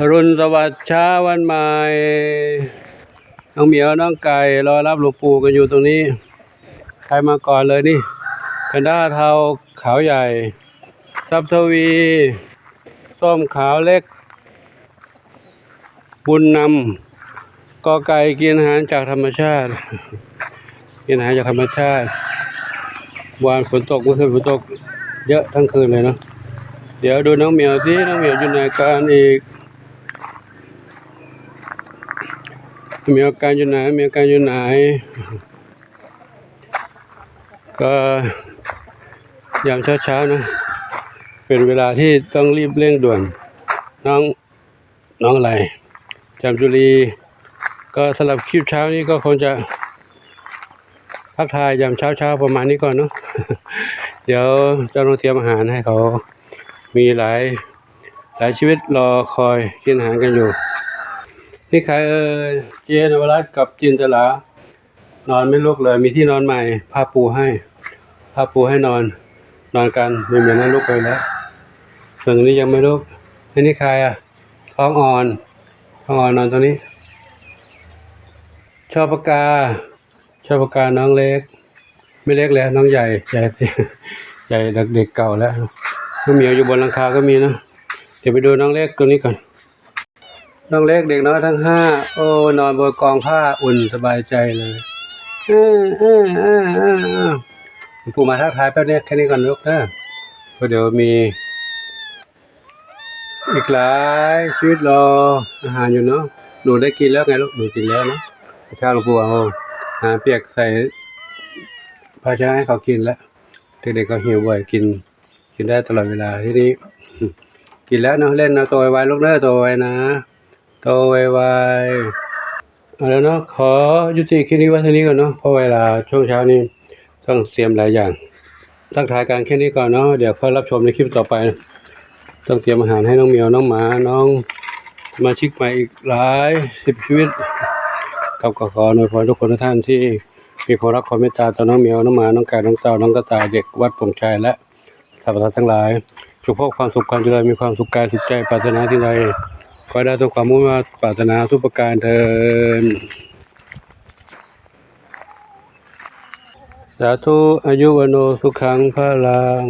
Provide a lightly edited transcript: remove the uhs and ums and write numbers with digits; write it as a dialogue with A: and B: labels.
A: อรุณสวัสดิ์เช้าวันใหม่น้องเหมียวน้องไก่รอรับหลวงปู่กันอยู่ตรงนี้ใครมาก่อนเลยนี่แพนด้าเทาขาวใหญ่ซับทวีส้มขาวเล็กบุญนำกอไก่กินอาหารจากธรรมชาติกินอาหารจากธรรมชาติวานฝนตกเมื่อคืนฝนตกเยอะทั้งคืนเลยเนาะเดี๋ยวดูน้องเหมียวสิน้องเหมียวอยู่ไหนกันอีกมีอาการอยู่ไหนมีอาการอยู่ไหนก็ยามเช้าๆนะเป็นเวลาที่ต้องรีบเร่งด่วนน้องอะไรจามจุรีก็สำหรับคลิปเช้านี้ก็คงจะทักทายยามเช้าประมาณนี้ก่อนเนาะ เดี๋ยวจะลองเตรียมอาหารให้เขามีหลายชีวิตรอคอยกินอาหารกันอยู่นี่ใครเจนวรัตน์กับจินตลานอนไม่ลุกเลยมีที่นอนใหม่ผ้าปูให้นอนกันไม่เหมือนนั้นลุกไปแล้วส่วนตรงนี้ยังไม่ลุกนี่ใครท้องอ่อนนอนตรงนี้ชอบปากกาน้องเล็กไม่เล็กแล้วน้องใหญ่สิใหญ่เด็กเก่าแล้วน้องเหมียวอยู่บนหลังคาก็มีนะเดี๋ยวไปดูน้องเล็กตัวนี้ก่อนน้องเล็กเด็กน้อยทั้งห้าโอ้นอนบนกองผ้าอุ่นสบายใจเลยปู่มาทักทายแป๊บนี้แค่นี้ก่อนลูกนะเพราะเดี๋ยวมีอีกหลายชีวิตรออาหารอยู่เนาะหนูได้กินแล้วไงลูกหนูกินแล้วนะข้าวหลวงปู่เอาอาหารเปียกใส่ภาชนะให้เขากินแล้วเด็กๆก็หิวบ่อยกินได้ตลอดเวลาที่นี้กินแล้วเนาะเล่นนะโตไวๆลูกเด้อโตไวนะโตไวๆเอาแล้วเนาะขอยุติคลิปนี้ไว้เท่านี้ก่อนเนาะเพราะเวลาช่วงเช้านี้ต้องเตรียมหลายอย่างทักทายกันแค่นี้ก่อนเนาะเดี๋ยวค่อยรับชมในคลิปต่อไปต้องเตรียมอาหารให้น้องเหมียวน้องหมาน้องสมาชิกใหม่อีกหลาย10ชีวิตกับขออวยพรทุกคนทุกท่านที่มีความรักความเมตตาต่อน้องเหมียวน้องหมาน้องไก่น้องเต่าน้องกระต่ายเด็กวัดโป่งชัยและสรรพสัตว์ทั้งหลายสุขภาพความสุขความเจริญมีความสุขกายสุขใจปรารถนาสิ่งใดขอได้ทุกความมุ่งมั่นปรารถนาทุกประการเถิดสาธุอายุวโนสุขังพลัง